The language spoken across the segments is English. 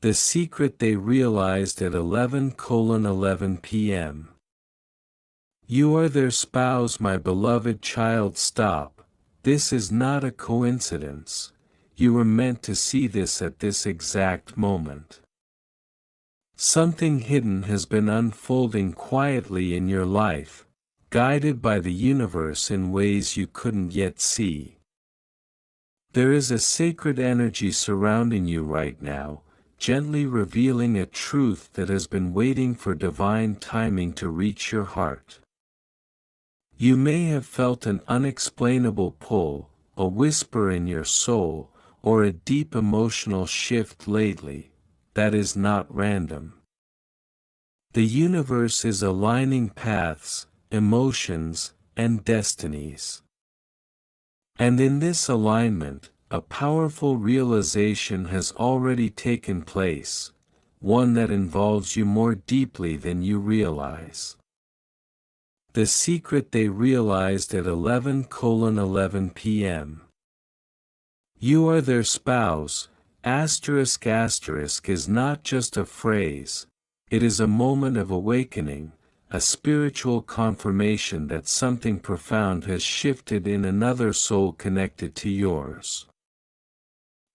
The secret they realized at 11:11 p.m. You are their spouse, my beloved child. Stop. This is not a coincidence. You were meant to see this at this exact moment. Something hidden has been unfolding quietly in your life, guided by the universe in ways you couldn't yet see. There is a sacred energy surrounding you right now, gently revealing a truth that has been waiting for divine timing to reach your heart. You may have felt an unexplainable pull, a whisper in your soul, or a deep emotional shift lately. That is not random. The universe is aligning paths, emotions, and destinies. And in this alignment, a powerful realization has already taken place, one that involves you more deeply than you realize. The secret they realized at 11:11 p.m. You are their spouse. *** is not just a phrase, it is a moment of awakening, a spiritual confirmation that something profound has shifted in another soul connected to yours.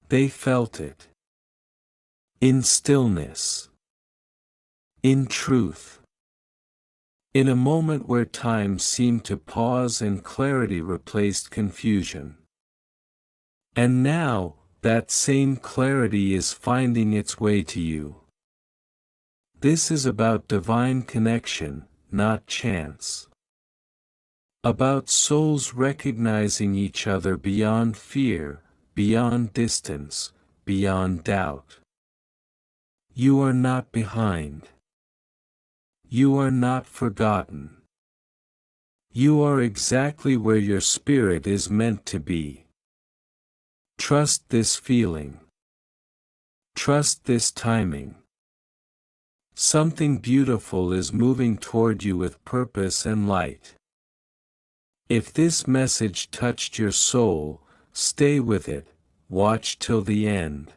They felt it. In stillness. In truth. In a moment where time seemed to pause and clarity replaced confusion. And now, that same clarity is finding its way to you. This is about divine connection, not chance. About souls recognizing each other beyond fear, beyond distance, beyond doubt. You are not behind. You are not forgotten. You are exactly where your spirit is meant to be. Trust this feeling. Trust this timing. Something beautiful is moving toward you with purpose and light. If this message touched your soul, stay with it, watch till the end.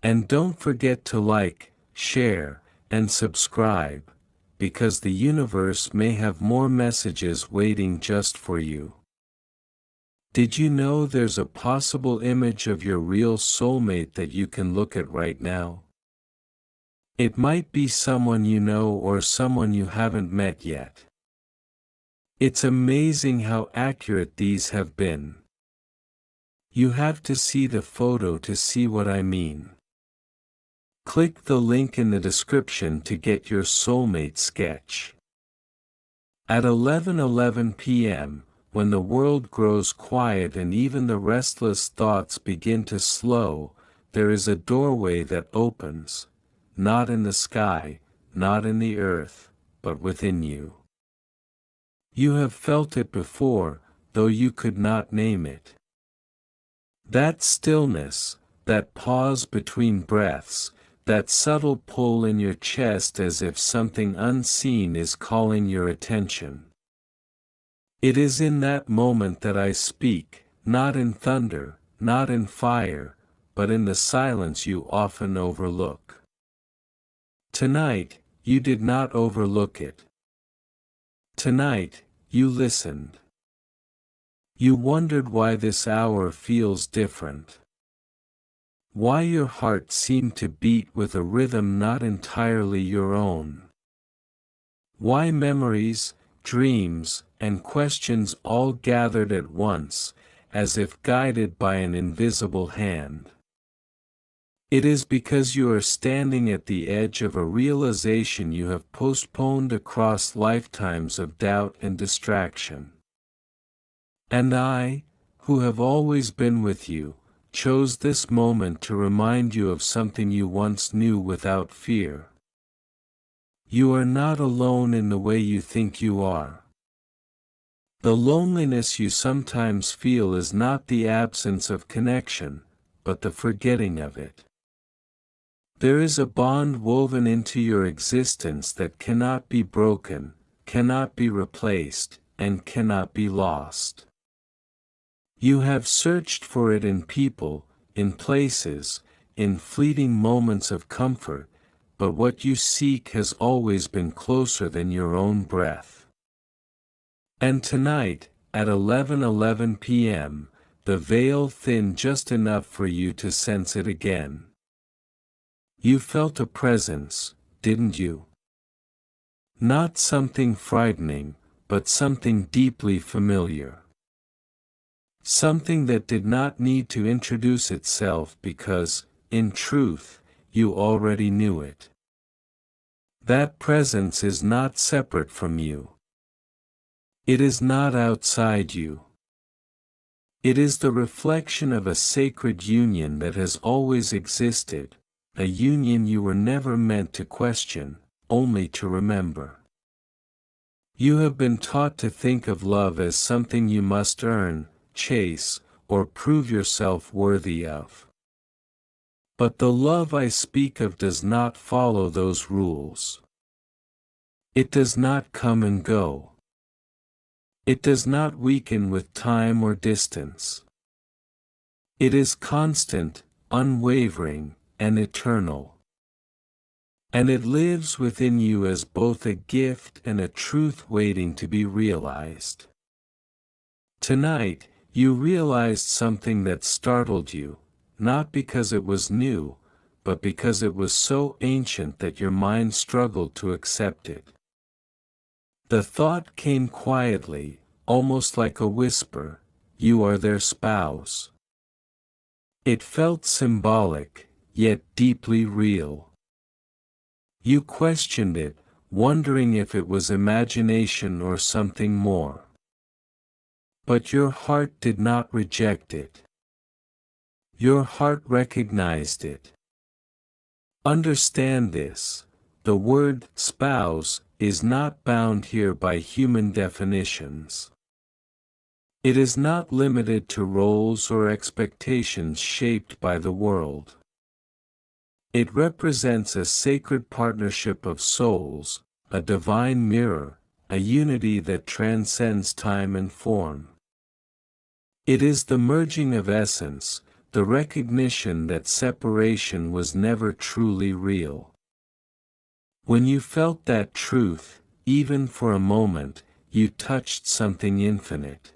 And don't forget to like, share, and subscribe, because the universe may have more messages waiting just for you. Did you know there's a possible image of your real soulmate that you can look at right now? It might be someone you know or someone you haven't met yet. It's amazing how accurate these have been. You have to see the photo to see what I mean. Click the link in the description to get your soulmate sketch. At 11:11 p.m., when the world grows quiet and even the restless thoughts begin to slow, there is a doorway that opens, not in the sky, not in the earth, but within you. You have felt it before, though you could not name it. That stillness, that pause between breaths, that subtle pull in your chest as if something unseen is calling your attention. It is in that moment that I speak, not in thunder, not in fire, but in the silence you often overlook. Tonight, you did not overlook it. Tonight, you listened. You wondered why this hour feels different. Why your heart seemed to beat with a rhythm not entirely your own. Why memories, dreams, and questions all gathered at once, as if guided by an invisible hand. It is because you are standing at the edge of a realization you have postponed across lifetimes of doubt and distraction. And I, who have always been with you, chose this moment to remind you of something you once knew without fear. You are not alone in the way you think you are. The loneliness you sometimes feel is not the absence of connection, but the forgetting of it. There is a bond woven into your existence that cannot be broken, cannot be replaced, and cannot be lost. You have searched for it in people, in places, in fleeting moments of comfort, but what you seek has always been closer than your own breath. And tonight, at 11:11 p.m., the veil thinned just enough for you to sense it again. You felt a presence, didn't you? Not something frightening, but something deeply familiar. Something that did not need to introduce itself because, in truth, you already knew it. That presence is not separate from you. It is not outside you. It is the reflection of a sacred union that has always existed, a union you were never meant to question, only to remember. You have been taught to think of love as something you must earn, chase, or prove yourself worthy of. But the love I speak of does not follow those rules. It does not come and go. It does not weaken with time or distance. It is constant, unwavering, and eternal. And it lives within you as both a gift and a truth waiting to be realized. Tonight, you realized something that startled you, not because it was new, but because it was so ancient that your mind struggled to accept it. The thought came quietly, almost like a whisper, "You are their spouse." It felt symbolic, yet deeply real. You questioned it, wondering if it was imagination or something more. But your heart did not reject it. Your heart recognized it. Understand this: the word spouse is not bound here by human definitions. It is not limited to roles or expectations shaped by the world. It represents a sacred partnership of souls, a divine mirror, a unity that transcends time and form. It is the merging of essence, the recognition that separation was never truly real. When you felt that truth, even for a moment, you touched something infinite.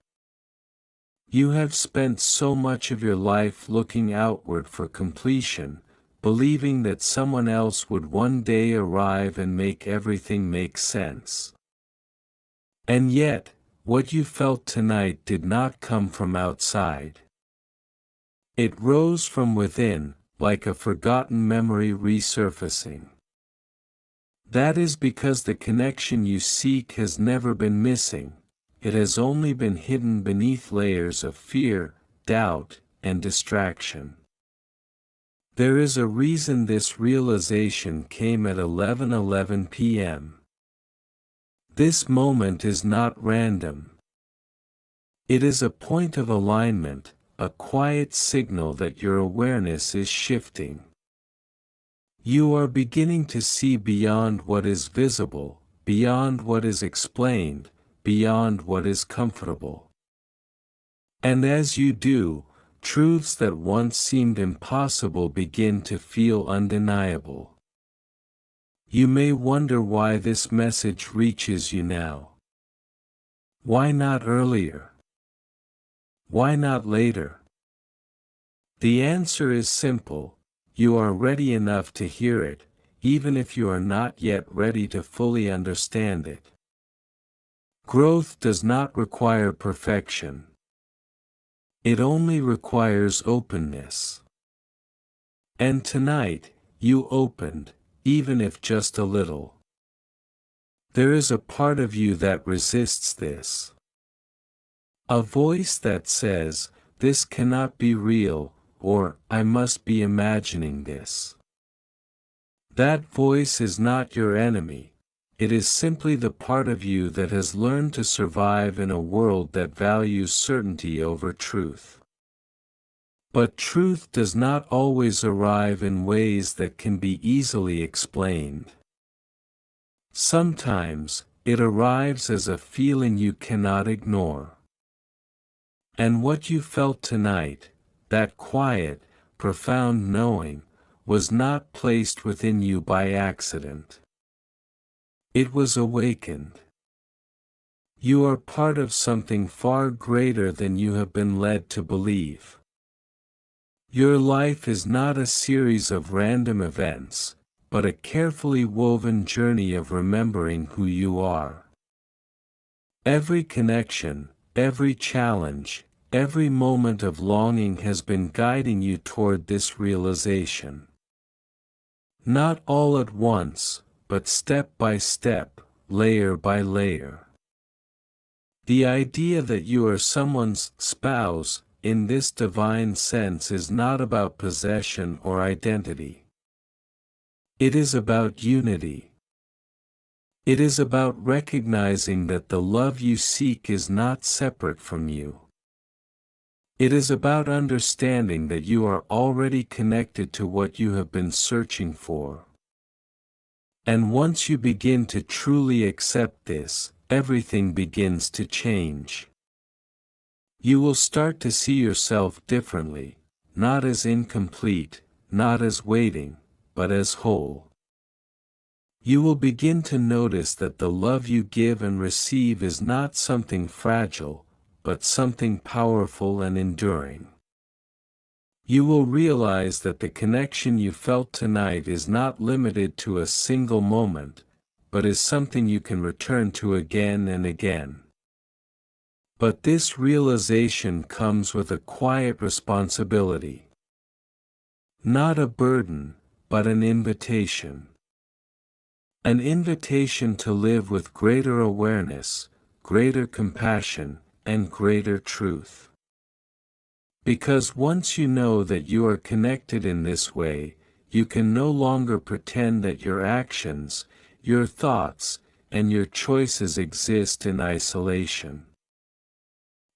You have spent so much of your life looking outward for completion, believing that someone else would one day arrive and make everything make sense. And yet, what you felt tonight did not come from outside. It rose from within, like a forgotten memory resurfacing. That is because the connection you seek has never been missing, it has only been hidden beneath layers of fear, doubt, and distraction. There is a reason this realization came at 11:11 p.m. This moment is not random. It is a point of alignment, a quiet signal that your awareness is shifting. You are beginning to see beyond what is visible, beyond what is explained, beyond what is comfortable. And as you do, truths that once seemed impossible begin to feel undeniable. You may wonder why this message reaches you now. Why not earlier? Why not later? The answer is simple: you are ready enough to hear it, even if you are not yet ready to fully understand it. Growth does not require perfection. It only requires openness. And tonight, you opened, even if just a little. There is a part of you that resists this. A voice that says, "This cannot be real," or "I must be imagining this." That voice is not your enemy. It is simply the part of you that has learned to survive in a world that values certainty over truth. But truth does not always arrive in ways that can be easily explained. Sometimes, it arrives as a feeling you cannot ignore. And what you felt tonight, that quiet, profound knowing, was not placed within you by accident. It was awakened. You are part of something far greater than you have been led to believe. Your life is not a series of random events, but a carefully woven journey of remembering who you are. Every connection, every challenge, every moment of longing has been guiding you toward this realization. Not all at once, but step by step, layer by layer. The idea that you are someone's spouse, in this divine sense, is not about possession or identity. It is about unity. It is about recognizing that the love you seek is not separate from you. It is about understanding that you are already connected to what you have been searching for. And once you begin to truly accept this, everything begins to change. You will start to see yourself differently, not as incomplete, not as waiting, but as whole. You will begin to notice that the love you give and receive is not something fragile, but something powerful and enduring. You will realize that the connection you felt tonight is not limited to a single moment, but is something you can return to again and again. But this realization comes with a quiet responsibility. Not a burden, but an invitation. An invitation to live with greater awareness, greater compassion, and greater truth. Because once you know that you are connected in this way, you can no longer pretend that your actions, your thoughts, and your choices exist in isolation.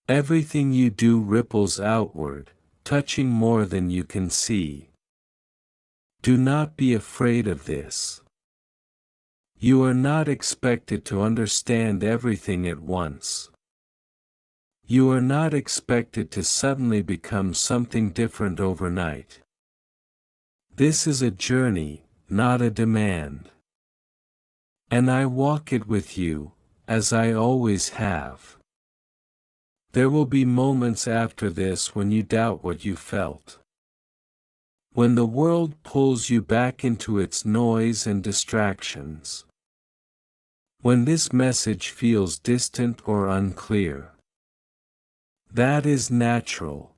Everything you do ripples outward, touching more than you can see. Do not be afraid of this. You are not expected to understand everything at once. You are not expected to suddenly become something different overnight. This is a journey, not a demand. And I walk it with you, as I always have. There will be moments after this when you doubt what you felt. When the world pulls you back into its noise and distractions. When this message feels distant or unclear. That is natural.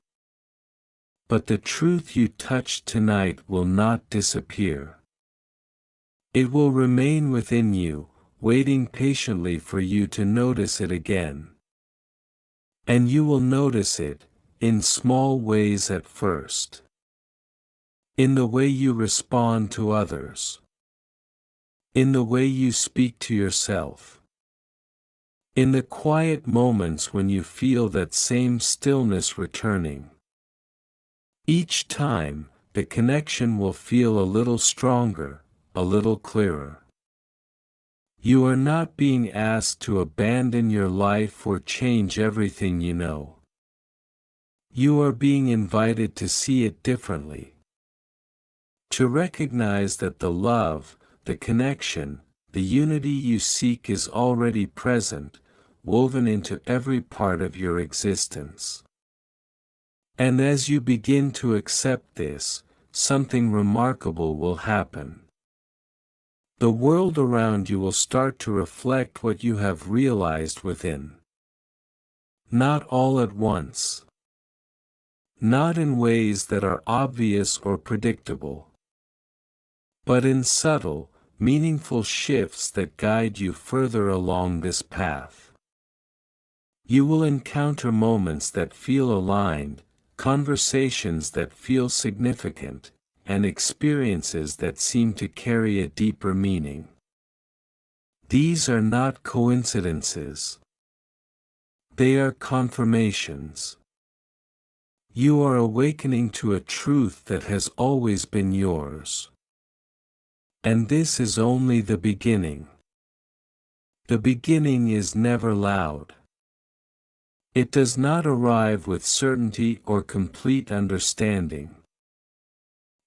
But the truth you touched tonight will not disappear. It will remain within you, waiting patiently for you to notice it again. And you will notice it, in small ways at first. In the way you respond to others. In the way you speak to yourself. In the quiet moments when you feel that same stillness returning. Each time, the connection will feel a little stronger, a little clearer. You are not being asked to abandon your life or change everything you know. You are being invited to see it differently. To recognize that the love, the connection, the unity you seek is already present, woven into every part of your existence. And as you begin to accept this, something remarkable will happen. The world around you will start to reflect what you have realized within. Not all at once. Not in ways that are obvious or predictable. But in subtle, meaningful shifts that guide you further along this path. You will encounter moments that feel aligned, conversations that feel significant, and experiences that seem to carry a deeper meaning. These are not coincidences. They are confirmations. You are awakening to a truth that has always been yours. And this is only the beginning. The beginning is never loud. It does not arrive with certainty or complete understanding.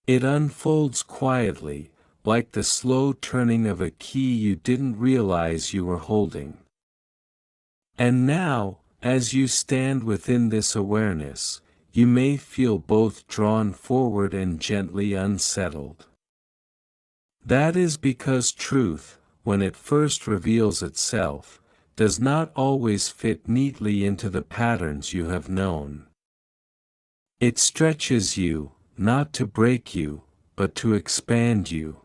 It unfolds quietly, like the slow turning of a key you didn't realize you were holding. And now, as you stand within this awareness, you may feel both drawn forward and gently unsettled. That is because truth, when it first reveals itself, does not always fit neatly into the patterns you have known. It stretches you, not to break you, but to expand you.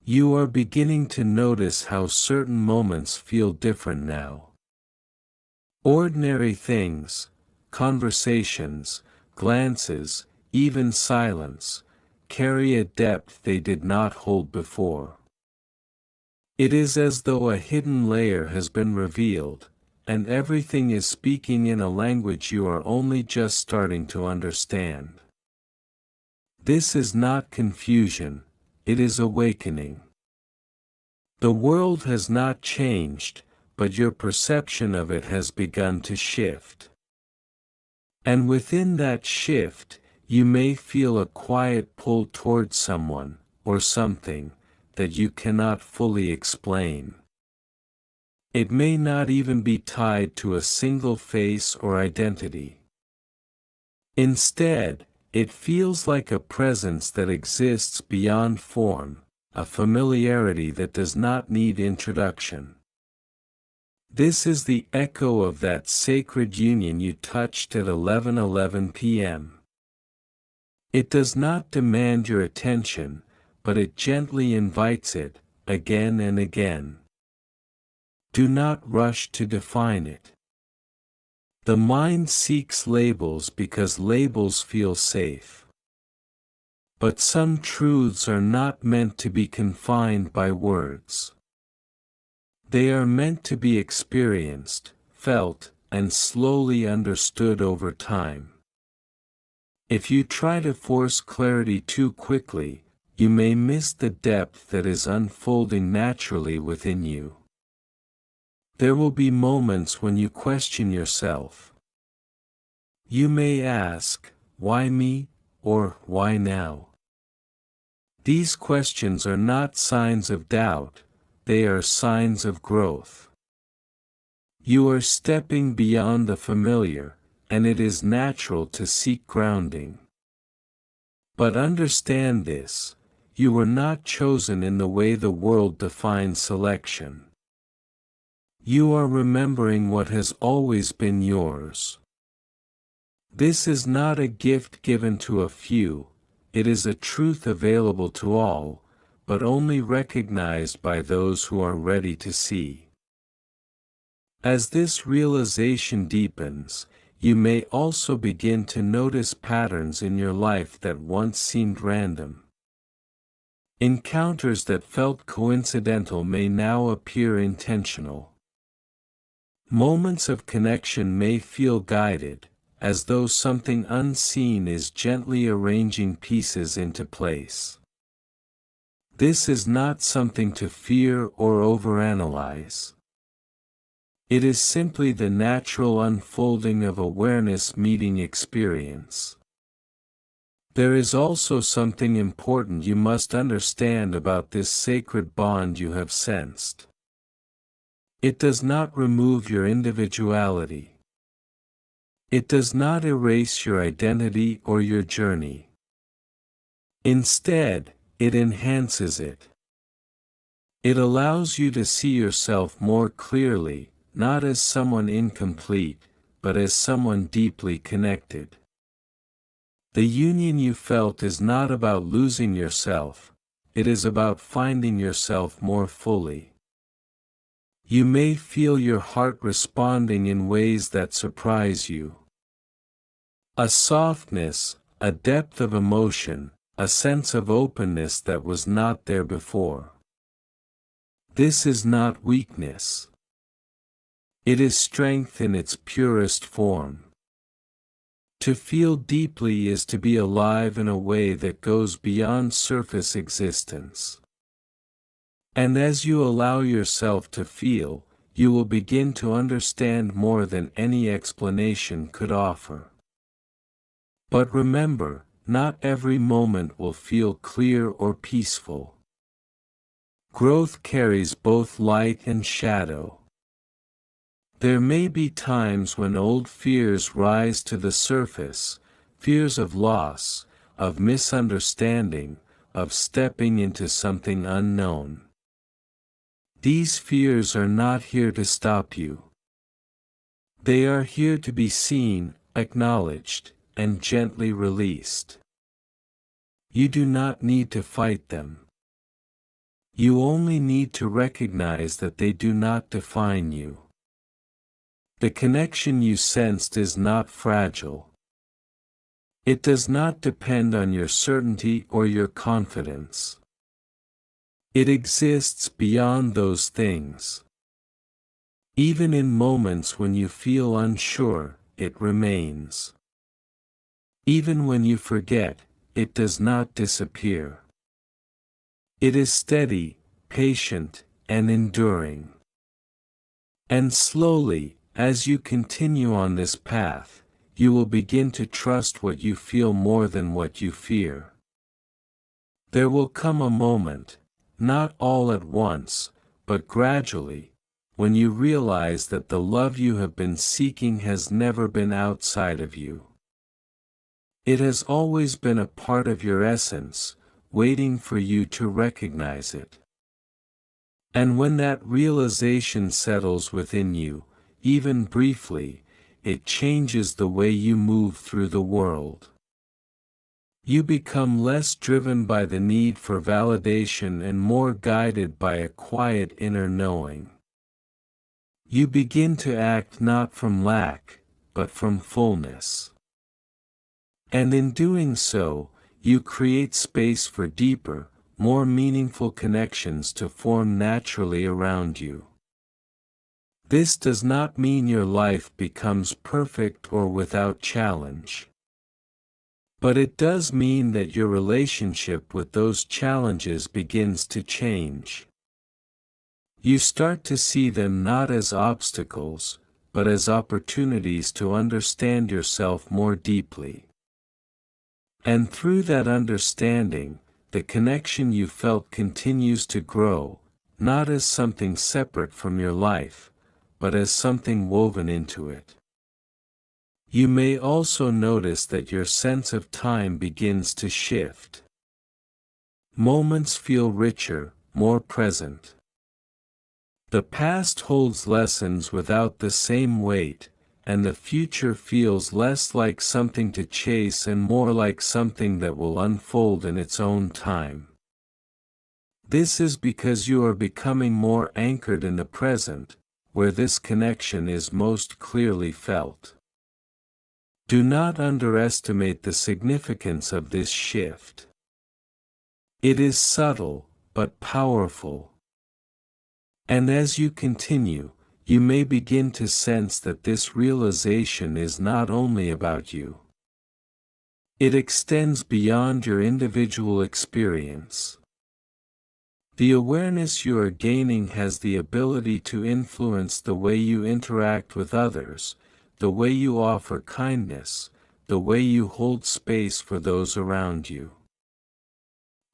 You are beginning to notice how certain moments feel different now. Ordinary things, conversations, glances, even silence, carry a depth they did not hold before. It is as though a hidden layer has been revealed, and everything is speaking in a language you are only just starting to understand. This is not confusion, it is awakening. The world has not changed, but your perception of it has begun to shift. And within that shift, you may feel a quiet pull towards someone, or something, that you cannot fully explain. It may not even be tied to a single face or identity. Instead, it feels like a presence that exists beyond form, a familiarity that does not need introduction. This is the echo of that sacred union you touched at 11:11 p.m. It does not demand your attention, but it gently invites it, again and again. Do not rush to define it. The mind seeks labels because labels feel safe. But some truths are not meant to be confined by words. They are meant to be experienced, felt, and slowly understood over time. If you try to force clarity too quickly, you may miss the depth that is unfolding naturally within you. There will be moments when you question yourself. You may ask, why me, or why now? These questions are not signs of doubt, they are signs of growth. You are stepping beyond the familiar, and it is natural to seek grounding. But understand this, you were not chosen in the way the world defines selection. You are remembering what has always been yours. This is not a gift given to a few, it is a truth available to all, but only recognized by those who are ready to see. As this realization deepens, you may also begin to notice patterns in your life that once seemed random. Encounters that felt coincidental may now appear intentional. Moments of connection may feel guided, as though something unseen is gently arranging pieces into place. This is not something to fear or overanalyze. It is simply the natural unfolding of awareness meeting experience. There is also something important you must understand about this sacred bond you have sensed. It does not remove your individuality. It does not erase your identity or your journey. Instead, it enhances it. It allows you to see yourself more clearly, not as someone incomplete, but as someone deeply connected. The union you felt is not about losing yourself, it is about finding yourself more fully. You may feel your heart responding in ways that surprise you. A softness, a depth of emotion, a sense of openness that was not there before. This is not weakness. It is strength in its purest form. To feel deeply is to be alive in a way that goes beyond surface existence. And as you allow yourself to feel, you will begin to understand more than any explanation could offer. But remember, not every moment will feel clear or peaceful. Growth carries both light and shadow. There may be times when old fears rise to the surface, fears of loss, of misunderstanding, of stepping into something unknown. These fears are not here to stop you. They are here to be seen, acknowledged, and gently released. You do not need to fight them. You only need to recognize that they do not define you. The connection you sensed is not fragile. It does not depend on your certainty or your confidence. It exists beyond those things. Even in moments when you feel unsure, it remains. Even when you forget, it does not disappear. It is steady, patient, and enduring. And slowly, as you continue on this path, you will begin to trust what you feel more than what you fear. There will come a moment, not all at once, but gradually, when you realize that the love you have been seeking has never been outside of you. It has always been a part of your essence, waiting for you to recognize it. And when that realization settles within you, even briefly, it changes the way you move through the world. You become less driven by the need for validation and more guided by a quiet inner knowing. You begin to act not from lack, but from fullness. And in doing so, you create space for deeper, more meaningful connections to form naturally around you. This does not mean your life becomes perfect or without challenge. But it does mean that your relationship with those challenges begins to change. You start to see them not as obstacles, but as opportunities to understand yourself more deeply. And through that understanding, the connection you felt continues to grow, not as something separate from your life, but as something woven into it. You may also notice that your sense of time begins to shift. Moments feel richer, more present. The past holds lessons without the same weight, and the future feels less like something to chase and more like something that will unfold in its own time. This is because you are becoming more anchored in the present, where this connection is most clearly felt. Do not underestimate the significance of this shift. It is subtle, but powerful. And as you continue, you may begin to sense that this realization is not only about you. It extends beyond your individual experience. The awareness you are gaining has the ability to influence the way you interact with others, the way you offer kindness, the way you hold space for those around you.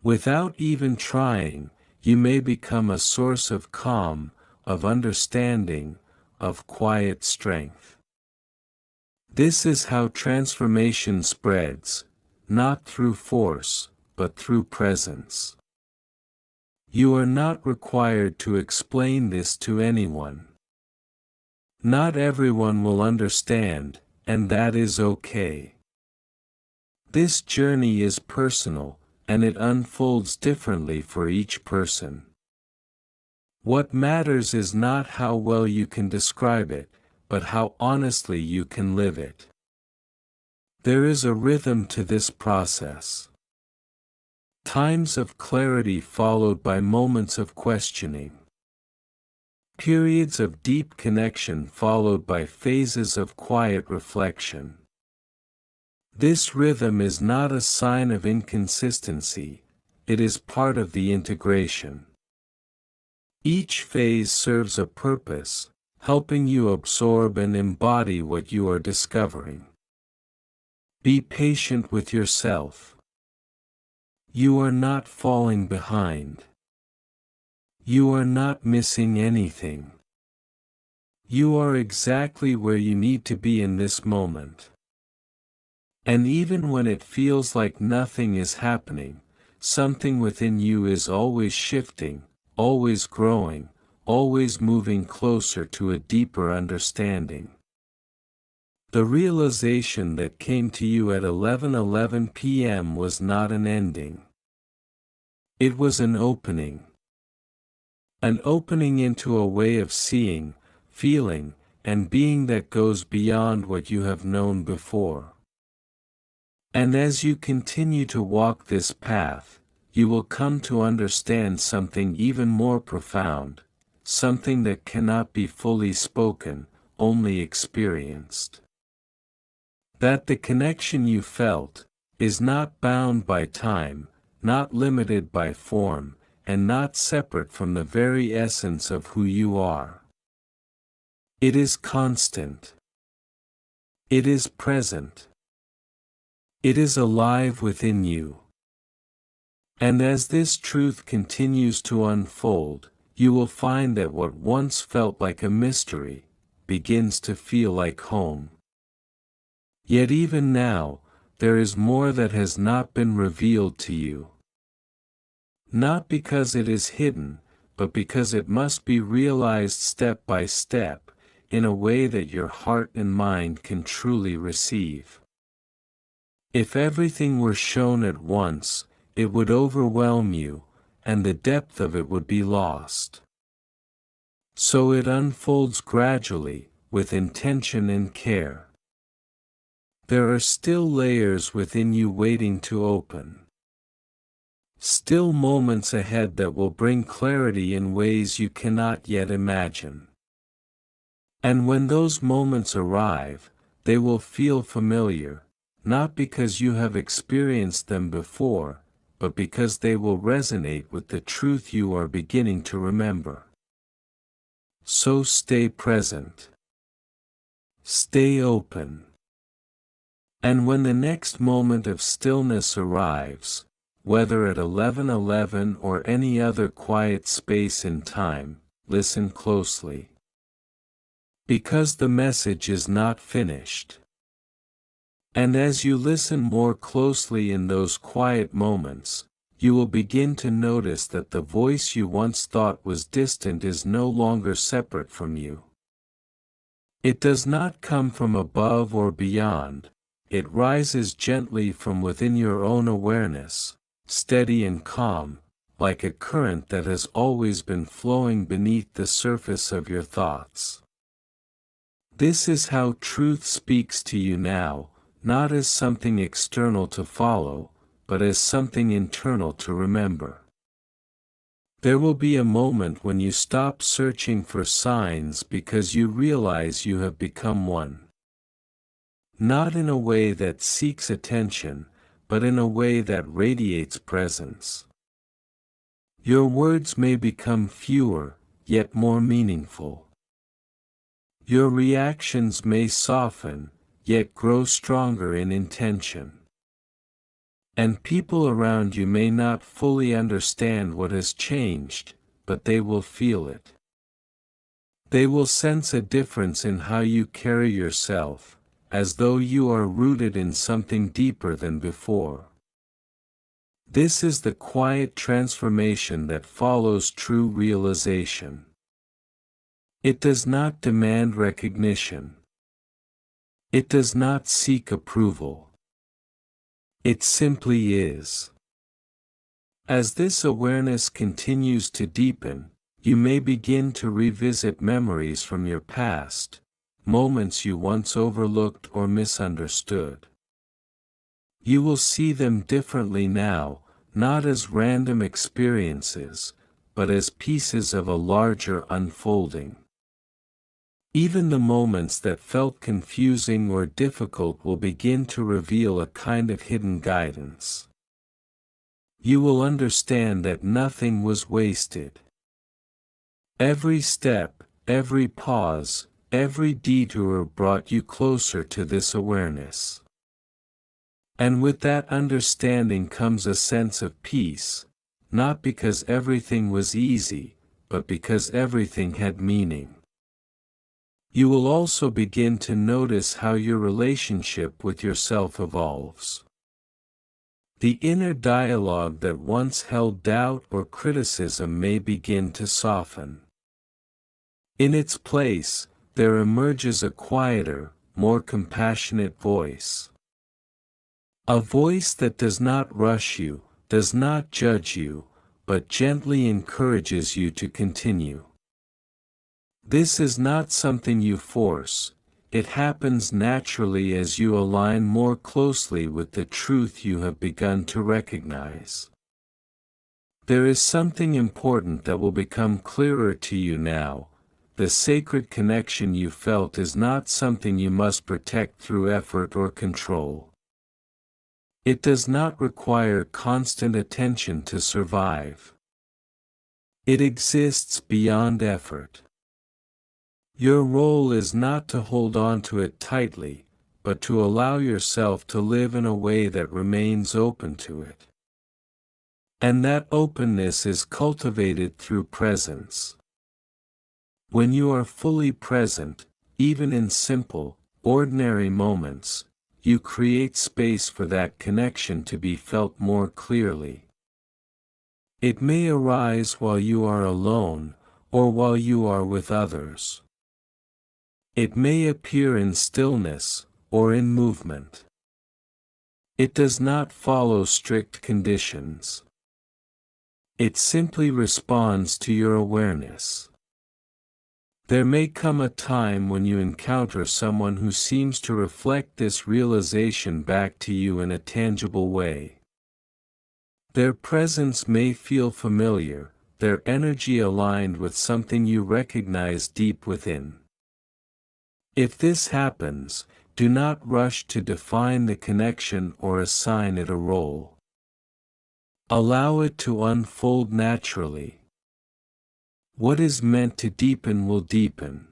Without even trying, you may become a source of calm, of understanding, of quiet strength. This is how transformation spreads, not through force, but through presence. You are not required to explain this to anyone. Not everyone will understand, and that is okay. This journey is personal, and it unfolds differently for each person. What matters is not how well you can describe it, but how honestly you can live it. There is a rhythm to this process. Times of clarity followed by moments of questioning. Periods of deep connection followed by phases of quiet reflection. This rhythm is not a sign of inconsistency, it is part of the integration. Each phase serves a purpose, helping you absorb and embody what you are discovering. Be patient with yourself. You are not falling behind. You are not missing anything. You are exactly where you need to be in this moment. And even when it feels like nothing is happening, something within you is always shifting, always growing, always moving closer to a deeper understanding. The realization that came to you at 11:11 p.m. was not an ending. It was an opening. An opening into a way of seeing, feeling, and being that goes beyond what you have known before. And as you continue to walk this path, you will come to understand something even more profound, something that cannot be fully spoken, only experienced. That the connection you felt is not bound by time, not limited by form, and not separate from the very essence of who you are. It is constant. It is present. It is alive within you. And as this truth continues to unfold, you will find that what once felt like a mystery begins to feel like home. Yet even now, there is more that has not been revealed to you. Not because it is hidden, but because it must be realized step by step, in a way that your heart and mind can truly receive. If everything were shown at once, it would overwhelm you, and the depth of it would be lost. So it unfolds gradually, with intention and care. There are still layers within you waiting to open. Still moments ahead that will bring clarity in ways you cannot yet imagine. And when those moments arrive, they will feel familiar, not because you have experienced them before, but because they will resonate with the truth you are beginning to remember. So stay present. Stay open. And when the next moment of stillness arrives, whether at 11:11 or any other quiet space in time, listen closely. Because the message is not finished. And as you listen more closely in those quiet moments, you will begin to notice that the voice you once thought was distant is no longer separate from you. It does not come from above or beyond, it rises gently from within your own awareness, steady and calm, like a current that has always been flowing beneath the surface of your thoughts. This is how truth speaks to you now, not as something external to follow, but as something internal to remember. There will be a moment when you stop searching for signs because you realize you have become one. Not in a way that seeks attention, but in a way that radiates presence. Your words may become fewer, yet more meaningful. Your reactions may soften, yet grow stronger in intention. And people around you may not fully understand what has changed, but they will feel it. They will sense a difference in how you carry yourself, as though you are rooted in something deeper than before. This is the quiet transformation that follows true realization. It does not demand recognition. It does not seek approval. It simply is. As this awareness continues to deepen, you may begin to revisit memories from your past, moments you once overlooked or misunderstood. You will see them differently now, not as random experiences, but as pieces of a larger unfolding. Even the moments that felt confusing or difficult will begin to reveal a kind of hidden guidance. You will understand that nothing was wasted. Every step, every pause, every detour brought you closer to this awareness. And with that understanding comes a sense of peace, not because everything was easy, but because everything had meaning. You will also begin to notice how your relationship with yourself evolves. The inner dialogue that once held doubt or criticism may begin to soften. In its place, there emerges a quieter, more compassionate voice. A voice that does not rush you, does not judge you, but gently encourages you to continue. This is not something you force, it happens naturally as you align more closely with the truth you have begun to recognize. There is something important that will become clearer to you now. The sacred connection you felt is not something you must protect through effort or control. It does not require constant attention to survive. It exists beyond effort. Your role is not to hold on to it tightly, but to allow yourself to live in a way that remains open to it. And that openness is cultivated through presence. When you are fully present, even in simple, ordinary moments, you create space for that connection to be felt more clearly. It may arise while you are alone, or while you are with others. It may appear in stillness, or in movement. It does not follow strict conditions. It simply responds to your awareness. There may come a time when you encounter someone who seems to reflect this realization back to you in a tangible way. Their presence may feel familiar, their energy aligned with something you recognize deep within. If this happens, do not rush to define the connection or assign it a role. Allow it to unfold naturally. What is meant to deepen will deepen.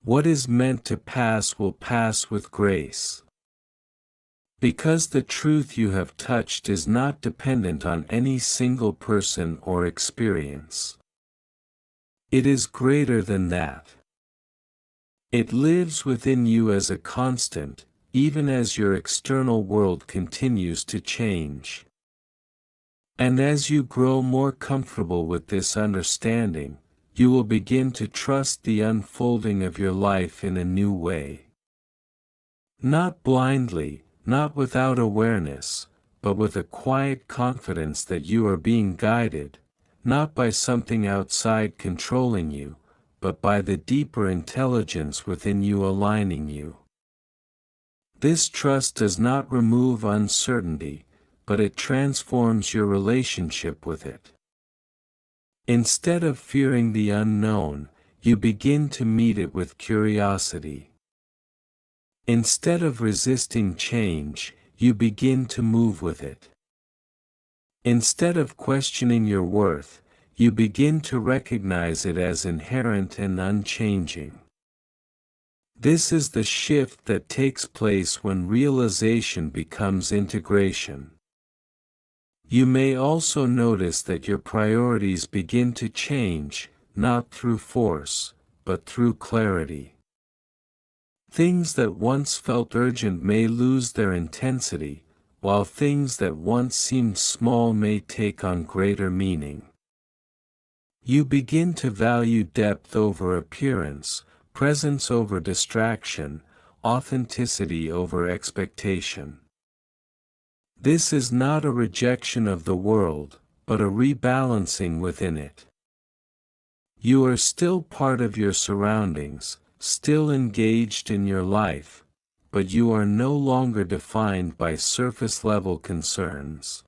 What is meant to pass will pass with grace. Because the truth you have touched is not dependent on any single person or experience. It is greater than that. It lives within you as a constant, even as your external world continues to change. And as you grow more comfortable with this understanding, you will begin to trust the unfolding of your life in a new way. Not blindly, not without awareness, but with a quiet confidence that you are being guided, not by something outside controlling you, but by the deeper intelligence within you aligning you. This trust does not remove uncertainty, but it transforms your relationship with it. Instead of fearing the unknown, you begin to meet it with curiosity. Instead of resisting change, you begin to move with it. Instead of questioning your worth, you begin to recognize it as inherent and unchanging. This is the shift that takes place when realization becomes integration. You may also notice that your priorities begin to change, not through force, but through clarity. Things that once felt urgent may lose their intensity, while things that once seemed small may take on greater meaning. You begin to value depth over appearance, presence over distraction, authenticity over expectation. This is not a rejection of the world, but a rebalancing within it. You are still part of your surroundings, still engaged in your life, but you are no longer defined by surface-level concerns.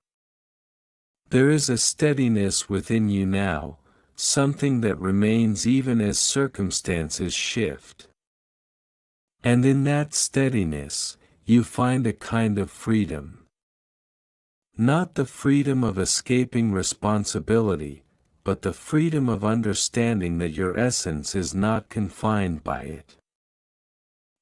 There is a steadiness within you now, something that remains even as circumstances shift. And in that steadiness, you find a kind of freedom. Not the freedom of escaping responsibility, but the freedom of understanding that your essence is not confined by it.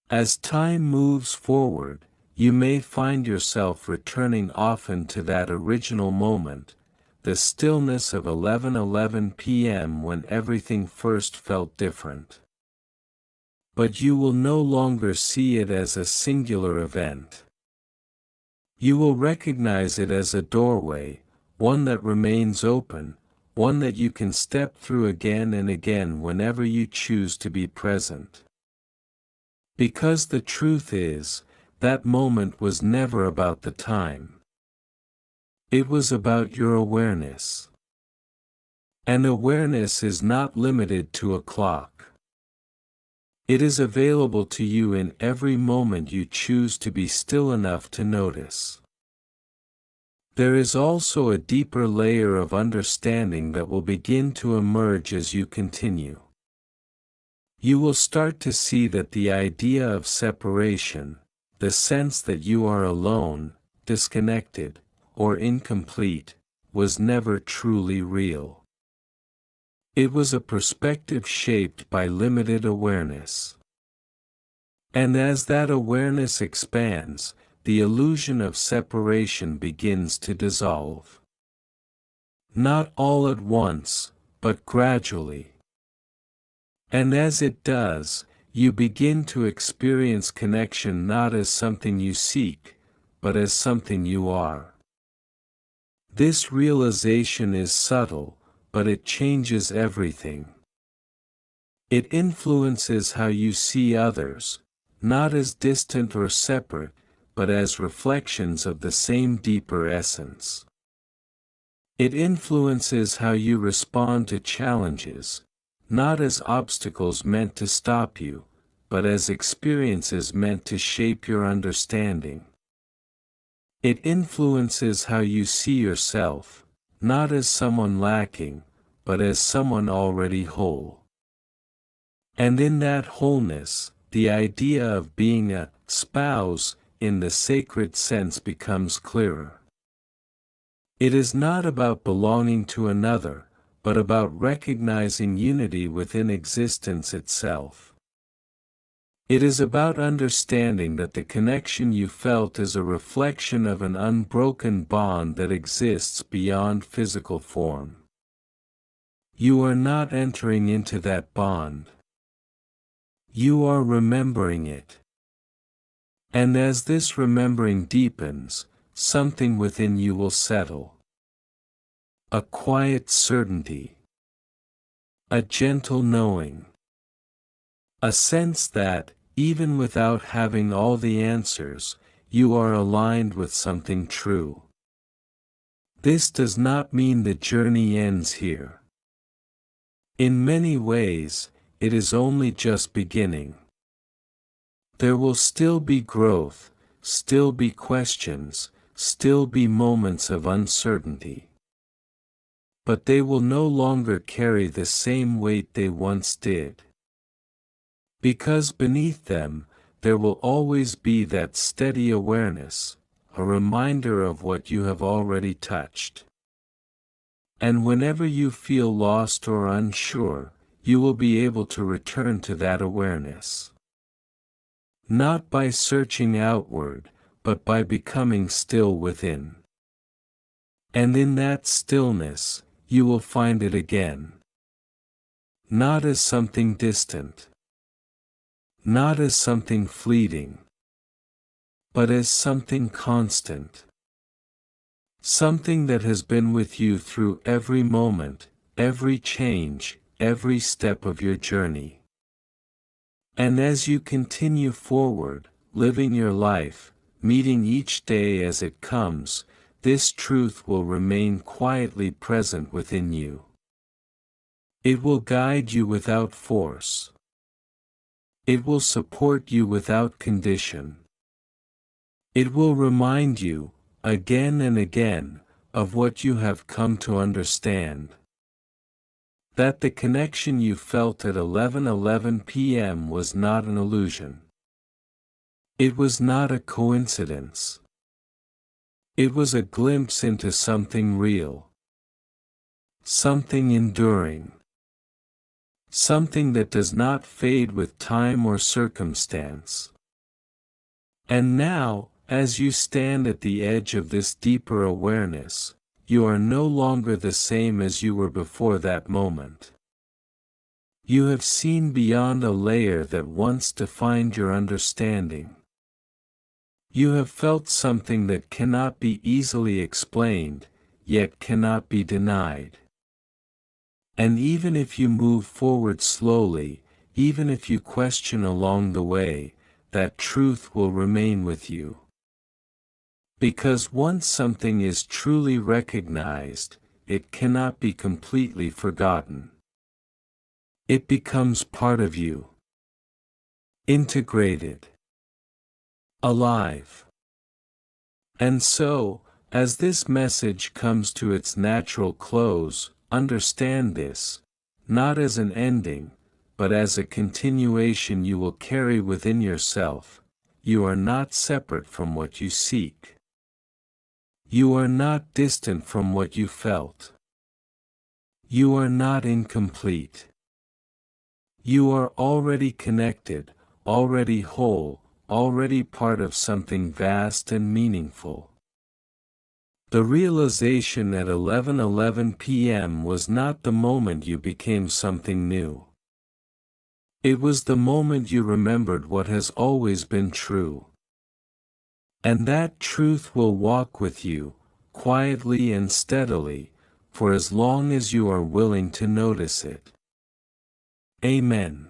As time moves forward, you may find yourself returning often to that original moment, the stillness of 11:11 p.m. when everything first felt different. But you will no longer see it as a singular event. You will recognize it as a doorway, one that remains open, one that you can step through again and again whenever you choose to be present. Because the truth is, that moment was never about the time. It was about your awareness. And awareness is not limited to a clock. It is available to you in every moment you choose to be still enough to notice. There is also a deeper layer of understanding that will begin to emerge as you continue. You will start to see that the idea of separation, the sense that you are alone, disconnected, or incomplete, was never truly real. It was a perspective shaped by limited awareness. And as that awareness expands, the illusion of separation begins to dissolve. Not all at once, but gradually. And as it does, you begin to experience connection not as something you seek, but as something you are. This realization is subtle, but it changes everything. It influences how you see others, not as distant or separate, but as reflections of the same deeper essence. It influences how you respond to challenges, not as obstacles meant to stop you, but as experiences meant to shape your understanding. It influences how you see yourself, not as someone lacking, but as someone already whole. And in that wholeness, the idea of being a spouse in the sacred sense becomes clearer. It is not about belonging to another, but about recognizing unity within existence itself. It is about understanding that the connection you felt is a reflection of an unbroken bond that exists beyond physical form. You are not entering into that bond. You are remembering it. And as this remembering deepens, something within you will settle. A quiet certainty. A gentle knowing. A sense that, even without having all the answers, you are aligned with something true. This does not mean the journey ends here. In many ways, it is only just beginning. There will still be growth, still be questions, still be moments of uncertainty. But they will no longer carry the same weight they once did. Because beneath them, there will always be that steady awareness, a reminder of what you have already touched. And whenever you feel lost or unsure, you will be able to return to that awareness. Not by searching outward, but by becoming still within. And in that stillness, you will find it again. Not as something distant. Not as something fleeting. But as something constant. Something that has been with you through every moment, every change, every step of your journey. And as you continue forward, living your life, meeting each day as it comes, this truth will remain quietly present within you. It will guide you without force. It will support you without condition. It will remind you, again and again, of what you have come to understand. That the connection you felt at 11:11 p.m. was not an illusion. It was not a coincidence. It was a glimpse into something real. Something enduring. Something that does not fade with time or circumstance. And now, As you stand at the edge of this deeper awareness, you are no longer the same as you were before that moment. You have seen beyond a layer that once defined your understanding. You have felt something that cannot be easily explained, yet cannot be denied. And even if you move forward slowly, even if you question along the way, that truth will remain with you. Because once something is truly recognized, it cannot be completely forgotten. It becomes part of you. Integrated. Alive. And so, as this message comes to its natural close, understand this, not as an ending, but as a continuation you will carry within yourself. You are not separate from what you seek. You are not distant from what you felt. You are not incomplete. You are already connected, already whole, already part of something vast and meaningful. The realization at 11:11 p.m. was not the moment you became something new. It was the moment you remembered what has always been true. And that truth will walk with you, quietly and steadily, for as long as you are willing to notice it. Amen.